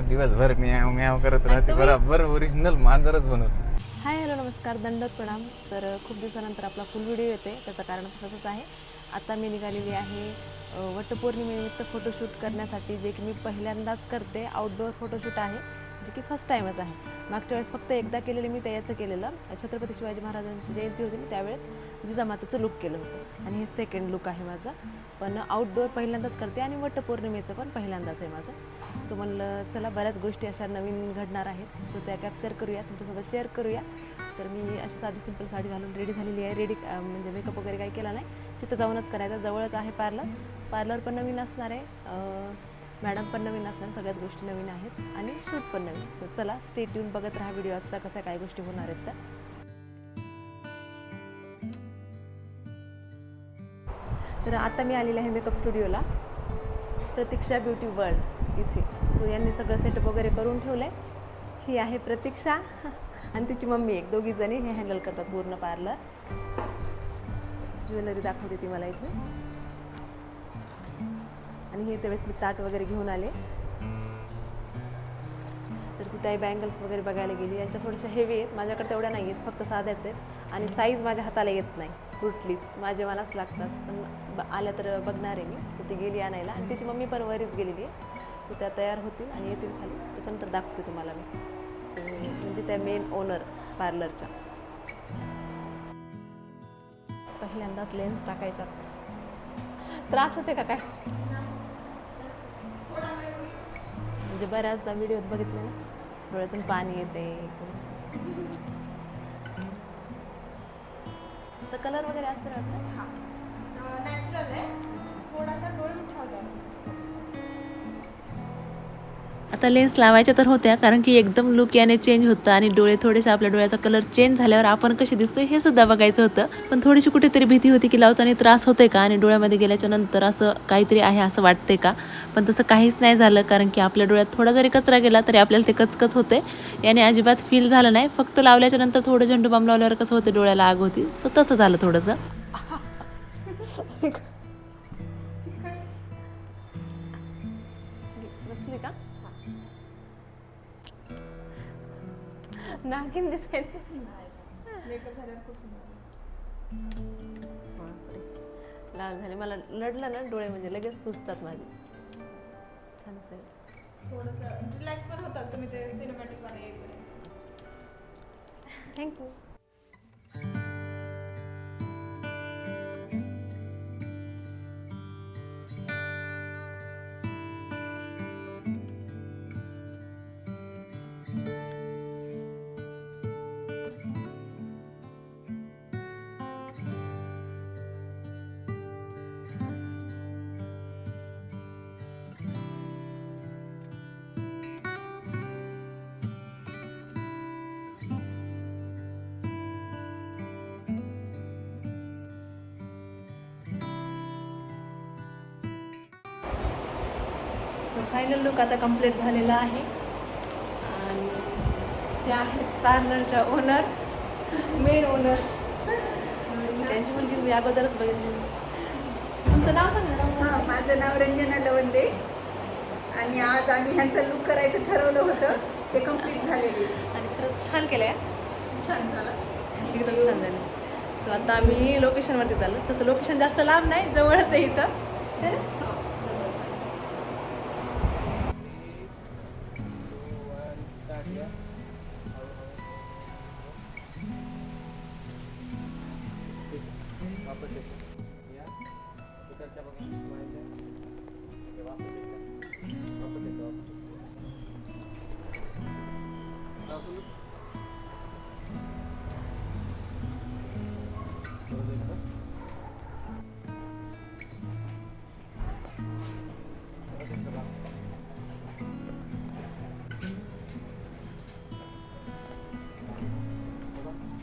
दिवसभर म्याव म्याव करत राहते, बरोबर ओरिजिनल मांजरच बनवत. हाय हॅलो नमस्कार, दंडवत प्रणाम. तर खूप दिवसानंतर आपला फुल व्हिडिओ येते, त्याचं कारण तसंच आहे. आता मी निघालेली आहे वटपौर्णिमेनिमित्त फोटोशूट करण्यासाठी, जे की मी पहिल्यांदाच करते. आउटडोअर फोटोशूट आहे, जे की फर्स्ट टाईमच आहे. मागच्या वेळेस फक्त एकदा केलेलं मी, त्याचं केलेलं छत्रपती शिवाजी महाराजांची जयंती होती ना, त्यावेळेस जिजामातेचं लुक केलं होतं, आणि हे सेकंड लुक आहे माझं. पण आउटडोअर पहिल्यांदाच करते, आणि वटपौर्णिमेचं पण पहिल्यांदाच आहे माझं. सो म्हणलं चला, बऱ्याच गोष्टी अशा नवीन घडणार आहेत, सो त्या कॅप्चर करूया, तुमच्यासोबत शेअर करूया. तर मी अशी साधी सिंपल साडी घालून रेडी झालेली आहे. म्हणजे मेकअप वगैरे काही केला नाही, तिथं जाऊनच करायचं. जवळच आहे पार्लर पण नवीन असणार आहे, मॅडम पण नवीन असणार, सगळ्याच गोष्टी नवीन आहेत, आणि शूट पण नवीन. सो चला, स्टे ट्यून, बघत राहा व्हिडिओ आजचा, कशा काय गोष्टी होणार आहेत. तर आता मी आलेले आहे मेकअप स्टुडिओला, प्रतीक्षा ब्युटी वर्ल्ड इथे. सो यांनी सगळं सेटअप वगैरे करून ठेवलं आहे. ही आहे प्रतीक्षा आणि तिची मम्मी, एक दोघीजणी हे हँडल करतात पूर्ण पार्लर. ज्वेलरी दाखवते ती मला इथे, आणि हे त्यावेळेस मी ताट वगैरे घेऊन आले. तर तिथे आई बँगल्स वगैरे बघायला गेली. यांच्या थोड्याशा हेवी आहेत, माझ्याकडे तेवढ्या नाही आहेत, फक्त साध्याच आहेत, आणि साईज माझ्या हाताला येत नाही कुठलीच, माझे मनास लागतात. पण आल्या तर बघणार आहे मी. सो ती गेली आणायला, आणि तिची मम्मी पण वरीच गेलेली आहे. सो त्या तयार होतील आणि येतील खाली, त्याच्यानंतर दाखवते तुम्हाला मी. सो म्हणजे त्या मेन ओनर पार्लरच्या. पहिल्यांदाच लेन्स टाकायच्या, त्रास होते का काय? म्हणजे बऱ्याचदा व्हिडिओत बघितले ना, डोळ्यातून पाणी येते. त्याचा कलर वगैरे असतं ना? नॅचरल आहे, थोडासा डोळे उठावला. आता लेन्स लावायच्या तर होत्या, कारण की एकदम लुक याने चेंज होतं, आणि डोळे थोडेसे, आपल्या डोळ्याचा कलर चेंज झाल्यावर आपण कशी दिसतो हे सुद्धा बघायचं होतं. पण थोडीशी कुठेतरी भीती होती की लावताना त्रास होते का, आणि डोळ्यामध्ये गेल्याच्या नंतर असं काहीतरी आहे असं वाटते का. पण तसं काहीच नाही झालं, कारण की आपल्या डोळ्यात थोडा जरी कचरा गेला तरी आपल्याला ते कचकच होते, याने अजिबात फील झालं नाही. फक्त लावल्याच्या नंतर थोडं झेंडू बाम लावल्यावर कसं होतं, डोळ्याला आग होती, सो तसं झालं थोडंसं. बसली का? नागिन दिसायला. मेकअप झाल्यावर खूप सुंदर. लाल झाले, मला लढलं ना डोळे, म्हणजे लगेच सुचतात माझे. छान असेल. थोडंसं रिलॅक्स पण होतात तुम्ही ते सिनेमॅटिक वाले. थँक्यू. सो फायनल लुक आता कंप्लीट झालेला आहे, आणि हे आहेत पार्लरच्या ओनर, मेन ओनर. त्यांची मुलगी मी अगोदरच बघितली. तुमचं नाव सांगा ना. हां, माझं नाव रंजना लवंदे, आणि आज आम्ही ह्यांचं लुक करायचं ठरवलं होतं, ते कम्प्लीट झालेली. आणि खरंच छान केलं आहे, छान झालं, एकदम छान झालं. सो आता आम्ही लोकेशनवरती चाललो. तसं लोकेशन जास्त लांब नाही, जवळच आहे इथं. है ना?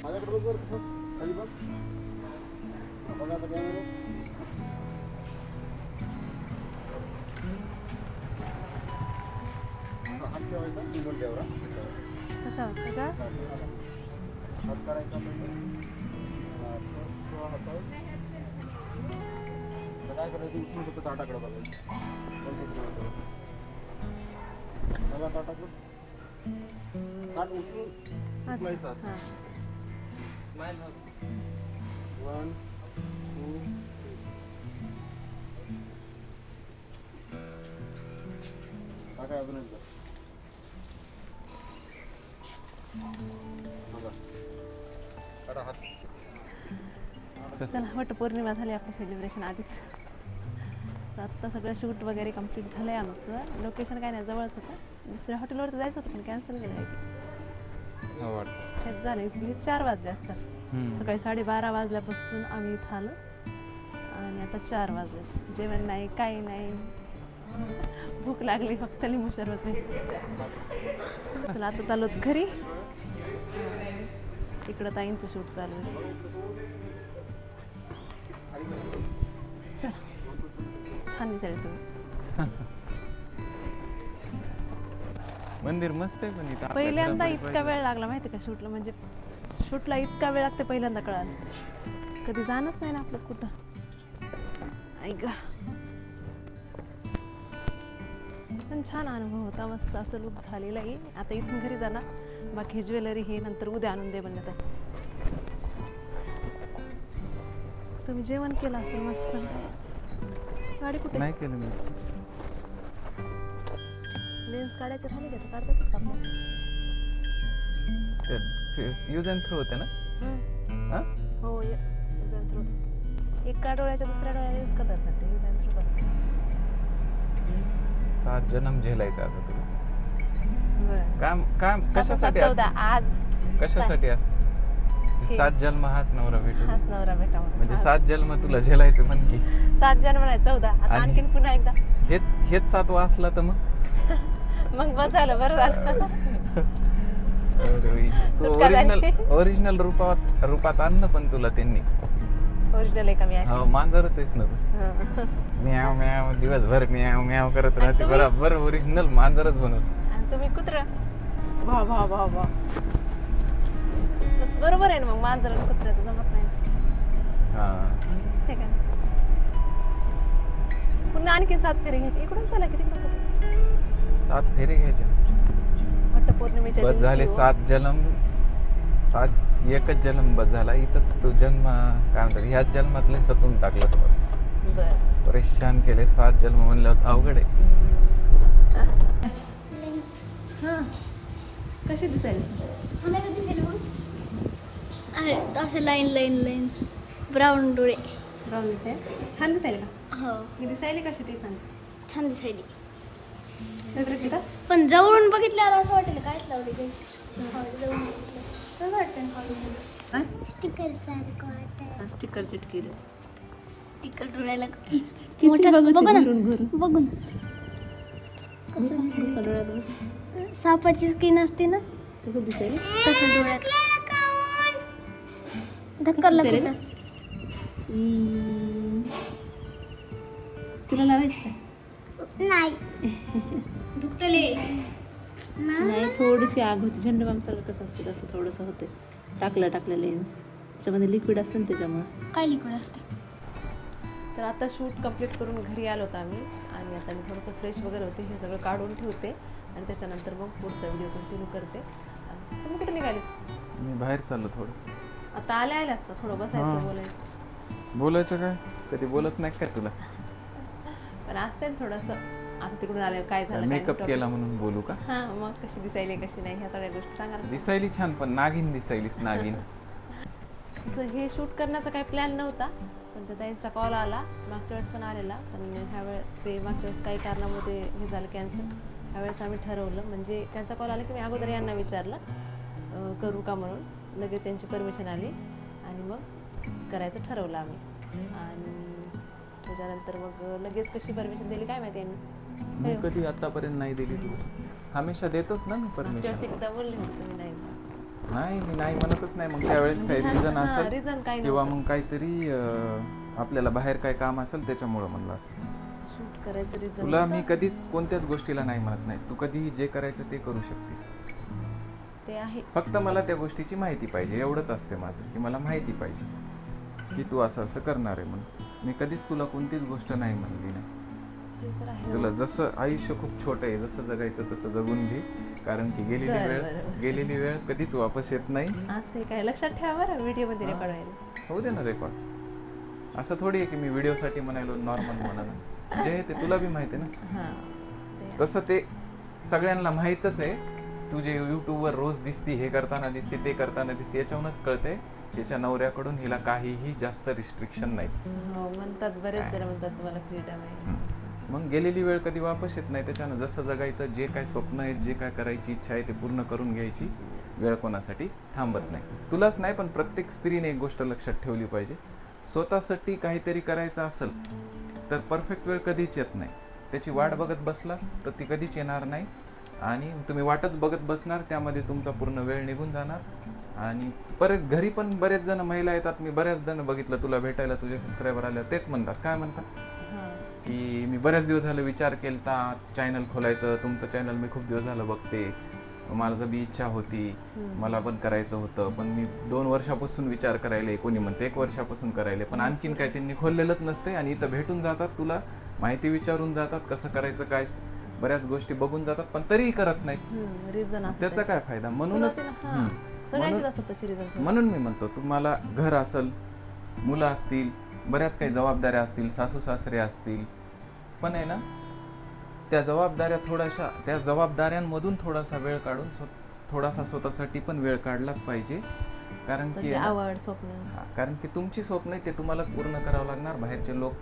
माझ्याकडे बरोबर तसंच खाली बघ, बघा आता कॅमेरा. हात ठेवायचा, निघून ठेवरा. कशा कशा हात काढायचा पहिले, तो हातावर काय करायचं उचलून फक्त ताटाकडे बघायचं. बघा ताटाकडं. ताट उचलून उचलायचं असं. हां. 1 2 काय अजून एकदा बघा काढा हात. चला वटपौर्णिमा झाली आपली सेलिब्रेशन आधीच. तर आत्ता सगळं शूट वगैरे कम्प्लीट झालं आहे आमचं. लोकेशन काय नाही जवळच होतं. दुसऱ्या हॉटेलवरती जायचं होतं पण कॅन्सल केलं आहे. हो वाटतं. हेच झालं इथे 4 वाजले असतात. सकाळी 12:30 वाजल्यापासून आम्ही इथं आलो आणि आता 4 वाजले. जेवण नाही काही नाही. भूक लागली फक्त लिंबू सरबत नाही. चला आता चालू घरी. इकडं ताईंचं शूट चालू आहे. चला छान दिसायला तुम्ही. मंदिर मस्त आहे पण इथं. पहिल्यांदा इतका वेळ लागला माहिती का शूटला. म्हणजे शूटला इतका वेळ लागते पहिल्यांदा कळालं. कधी जाणंच नाही ना आपलं कुठं. ऐक पण छान अनुभव होता. मस्त असं लुक झालेलं आहे. आता इथून घरी जाणार. बाकी ज्वेलरी हे नंतर उद्या आणून दे म्हणलं तर. तुम्ही जेवण केलं असेल मस्त. गाडी कुठे? नाही केलं मी. लेन्स काढायचे झाले का? काढतात का आपल्याला? यूज अँड थ्रो होते ना. हां हो यूज अँड थ्रोच. एका डोळ्याच्या दुसऱ्या डोळ्याला यूज करतात ना ते. यूज अँड थ्रोच असते. 7 जन्म झेलायचा आता तुला. बरं. काम कशासाठी 14 असतं? आज कशासाठी असतं? हे. 7 जन्म हाच नवरा भेटू. हाच नवरा भेटावा. म्हणजे 7 जन्म तुला झेलायचं म्हण की. 7 जन्म नाही 14. आता आणि- आणखीन पुन्हा एकदा. हेच 7वा असला तर मग मग बस झालं. बरं झालं. सुटका झाली. ओरिजिनल रूपात आणलं पण तुला त्यांनी. ओरिजिनल आहे का मी अशी? हो मांजरच आहेस ना तू. हं. म्याव म्याव दिवसभर म्याव म्याव करत राहते. तुम्ही? बरोबर ओरिजिनल मांजरच बनवत. आणि तुम्ही कुत्रा. भा भा भा भा. बरोबर आहे ना मग. मांजर आणि कुत्र्याचं जमत नाही. हा ठीक आहे. पुन्हा आणखीन 7 फेरे घ्यायचे. इकडून चला की तिकडून. 7 फेरे घ्यायचे. वटपौर्णिमेच्या बस झाले दिवशी 7 जन्म. एकच जन्म बस झाला. इथंच तू जन्म काय म्हणतात ह्याच जन्मातले सतून टाकलंच बघ. बरं. परेशान केले 7 जन्म म्हणलं अवघड आहे. हां कशी दिसायली? असं लाईन लाईन लाईन ब्राऊन डोळे. ब्राऊन दिसाय. छान दिसायली का? हो मी दिसायली कशी ते सांग. छान दिसायली. नजरेत पण जवळून बघितल्यावर असं वाटेल कायच लावले ते. जवळून स्टिकर सारखं वाटत. स्टिकर चिटकेले. स्टिकर डोळ्याला किती मोठं- बघते बघू ना घरून घरून. बघून कसं डोळ्यात सापाची स्किन असते ना तसं दिसायली. तसं डोळ्यात धक्करला दिसायली कुठं. तुला लावायची का? नाही दुखतले नाही थोडीशी आग होती. झेंडूबाम सारखं कसं असतं तसं थोडंसं होते. टाकलं लेन्स. त्याच्यामध्ये लिक्विड असतं ना त्याच्यामुळं. काय लिक्विड असते. तर आता शूट कंप्लीट करून घरी आलो होतो आम्ही. आणि आता मी थोडंसं फ्रेश वगैरे होते. हे सगळं काढून ठेवते आणि त्याच्यानंतर मग पुढचा व्हिडिओ कंटिन्यू करते. तुम्ही कुठे निघाले? मी बाहेर चाललो थोडं. आता आल्या असता थोडं बसायचं हां. बोलायचं. बोलायचं काय कधी बोलत नाही काय तुला. पण असते ना थोडंसं. आता तिकडून आल्यावर काय झालं मेकअप केला म्हणून बोलू का? हां मग कशी दिसायली कशी नाही ह्या सगळ्या गोष्टी सांगा ना. दिसायली छान पण नागिन दिसायलीस नागिन. तसं हे शूट करण्याचा काही प्लॅन नव्हता. पण तर त्यांचा कॉल आला. मागच्या वेळेस पण आलेला. पण ह्यावेळेस ते मागच्या वेळेस काही कारणामुळे हे झालं कॅन्सल. ह्यावेळेस आम्ही ठरवलं. म्हणजे त्यांचा कॉल आला की मी अगोदर यांना विचारलं करू का म्हणून. लगेच त्यांची परमिशन आली आणि मग करायचं ठरवलं आम्ही. आणि त्याच्यानंतर मग लगेच कशी परमिशन दिली काय माहिती यांनी. मी कधी आतापर्यंत नाही दिली तू. हमेशा देतोच ना मी मागच्या परमिशन. वेळेस एकदा बोलले होते मी नाही. नाही मी नाही म्हणतच नाही. मग त्यावेळेस काही रिझन हां, असेल reason काही किंवा नव्हतं. मग काहीतरी आपल्याला बाहेर काय काम असेल त्याच्यामुळं म्हणलं असं. शूट करायचं रिझन तुला मी कधीच कोणत्याच गोष्टीला नाही म्हणत नाही. तू कधीही जे करायचं ते करू शकतेस. ते आहे. फक्त मला त्या गोष्टीची माहिती पाहिजे. एवढंच असते माझं की मला माहिती पाहिजे. की तू असं असं करणार आहे म्हणून. मी कधीच तुला कोणतीच गोष्ट नाही म्हणली नाही. ते तर आहे. तुला जसं आयुष्य खूप छोटं आहे, जसं जगायचं तसं जगून घे, कारण की बरं. गेलेली वेळ कधीच वापस येत नाही. असं काय लक्षात ठेवा बरं व्हिडिओमध्ये रेकॉर्ड व्हायला. होऊ दे ना रेकॉर्ड. असं थोडी आहे की मी व्हिडिओसाठी म्हणायलो नॉर्मल म्हणाला. जे आहे ते तुला बी माहिती आहे ना. हां तसं ते सगळ्यांना माहीतच आहे. तू जे यूट्यूबवर रोज दिसती, हे करताना दिसते, ते करताना दिसते, याच्याहूनच कळते तिच्या नवऱ्याकडून हिला काहीही जास्त रिस्ट्रिक्शन नाही. हो म्हणतात बरेच जण म्हणतात तुम्हाला फ्रीडम आहे. मग गेलेली वेळ कधी वापस येत नाही. त्याच्यानं जसं जगायचं, जे काय स्वप्न आहेत, जे काय करायची इच्छा आहे ते पूर्ण करून घ्यायची. वेळ कोणासाठी थांबत नाही. तुलाच नाही पण प्रत्येक स्त्रीने एक गोष्ट लक्षात ठेवली पाहिजे. स्वतःसाठी काहीतरी करायचं असेल तर परफेक्ट वेळ कधीच येत नाही. त्याची वाट बघत बसला तर ती कधीच येणार नाही. आणि तुम्ही वाटच बघत बसणार, त्यामध्ये तुमचा पूर्ण वेळ निघून जाणार. आणि बरेच घरी पण बरेच जण महिला येतात. मी बऱ्याच जण बघितलं तुला भेटायला, तुझे सबस्क्रायबर आले तेच म्हणतात. काय म्हणतात की मी बऱ्याच दिवस झालं विचार केलता चॅनल खोलायचं, तुमचं चॅनल मी खूप दिवस झालं बघते, माझं बी इच्छा होती, मला पण करायचं होतं, पण मी 2 वर्षापासून विचार करायला, कोणी म्हणते 1 वर्षापासून करायला, पण आणखीन काय त्यांनी खोललेलंच नसते. आणि इथं भेटून जातात, तुला माहिती विचारून जातात कसं करायचं काय, बऱ्याच गोष्टी बघून जातात, पण तरीही करत नाहीत. रिझन त्याचा काय फायदा. म्हणूनच सगळ्यांचीच असतं तशी रिझन. म्हणून मी म्हणतो तुम्हाला घर असेल, मुलं असतील, बऱ्याच काही जबाबदाऱ्या असतील, सासू सासरे असतील, पण आहे ना त्या जबाबदाऱ्यांमधून थोडासा वेळ काढून थोडासा स्वतःसाठी पण वेळ काढलाच पाहिजे. कारण की आवड स्वप्न, कारण की तुमची स्वप्न आहे ते तुम्हालाच पूर्ण करावं लागणार. बाहेरचे लोक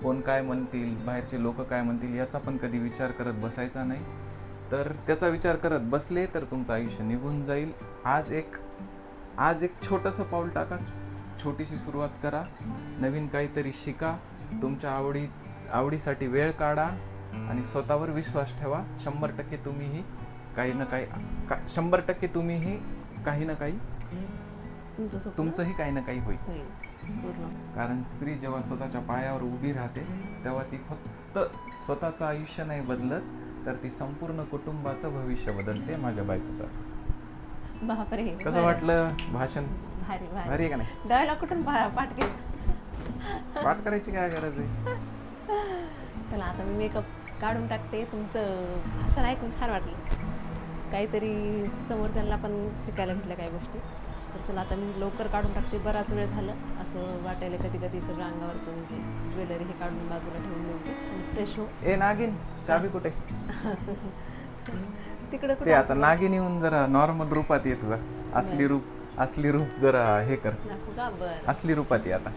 कोण काय म्हणतील, बाहेरचे लोक काय म्हणतील याचा पण कधी विचार करत बसायचा नाही. तर त्याचा विचार करत बसले तर तुमचं आयुष्य निघून जाईल. आज एक छोटंसं पाऊल टाका, छोटीशी सुरुवात करा, नवीन काहीतरी शिका, तुमच्या आवडीसाठी वेळ काढा आणि स्वतःवर विश्वास ठेवा. 100% तुम्हीही काही ना काही 100% तुम्हीही काही ना काही तुमचंही काही ना काही होईल. कारण स्त्री जेव्हा स्वतःच्या पायावर उभी राहते तेव्हा ती फक्त स्वतःचं आयुष्य नाही बदलत, तर ती संपूर्ण कुटुंबाचं भविष्य बदलते. माझ्या बायकोचं. बापरे, कसं वाटलं भाषण? भारी भारी भारी आहे का नाही? डायलॉग कुठून पाठ केला? पाठ करायची काय गरज आहे? चला आता मी मेकअप काढून टाकते. तुमचं भाषण ऐकून छान वाटलं, काहीतरी समोरच्यांना पण शिकायला भेटल्या काही गोष्टी. तर चला आता मी लवकर काढून टाकते. बराच वेळ झालं असं वाटायला कधी कधी सगळं अंगावरचं म्हणजे ज्वेलरी हे काढून बाजूला ठेवून देते, फ्रेश हो. ए नागिन, चाबी कुठे? तिकडे ते आता नागिन येऊन जरा नॉर्मल रूपात येत का? असली रूप जरा हे कर. का बरं असली रूपात ये आता.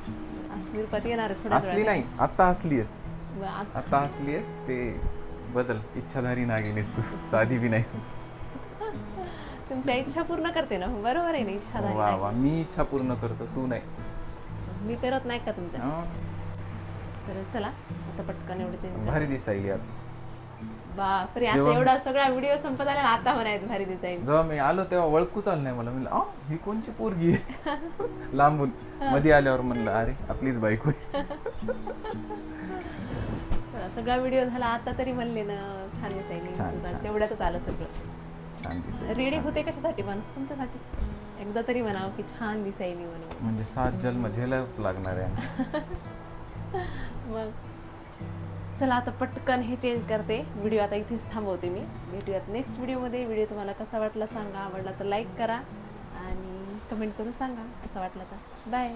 असली रूपात येणार आहे थोड्या असली नाही, आता असली आहेस. वेळात. आता असली आहेस ते बदल. इच्छाधारी नागिन आहेस तू, साधी बी नाही. तुमच्या इच्छा पूर्ण करते ना, बरोबर आहे ना? इच्छा वा वा, मी इच्छा पूर्ण करतो, तू नाही. मी करत नाही का तुमच्या? हं. तर चला आता पटकन एवढं चेंज. भारी दिसायली आज. बापरे, आता एवढा सगळा व्हिडिओ संपत आला ना, आता म्हणायचं भारी दिसायला. जेव्हा मी आलो तेव्हा ओळखूच आलं नाही मला. म्हणलं ही कोणची पोरगी आहे? लांबून. मध्ये आल्यावर म्हणलं अरे आपलीच बायको आहे. चला, सगळा व्हिडिओ झाला आता तरी म्हणले ना छान दिसायली. छान. तेवढ्यातच आलं सगळं. छान दिसायली. रेडी होते कशासाठी पण? तुमच्यासाठी. एकदा तरी म्हणावं की छान दिसायली म्हणून. म्हणजे 7 जन्म झेलावंच लागणार आहे. मग चला आता पटकन हे चेंज करते. व्हिडिओ आता इथेच थांबवते मी. भेटूयात नेक्स्ट व्हिडिओमध्ये. व्हिडिओ तुम्हाला कसा वाटला सांगा. आवडला तर लाईक करा आणि कमेंट करून सांगा कसा वाटला तर. बाय.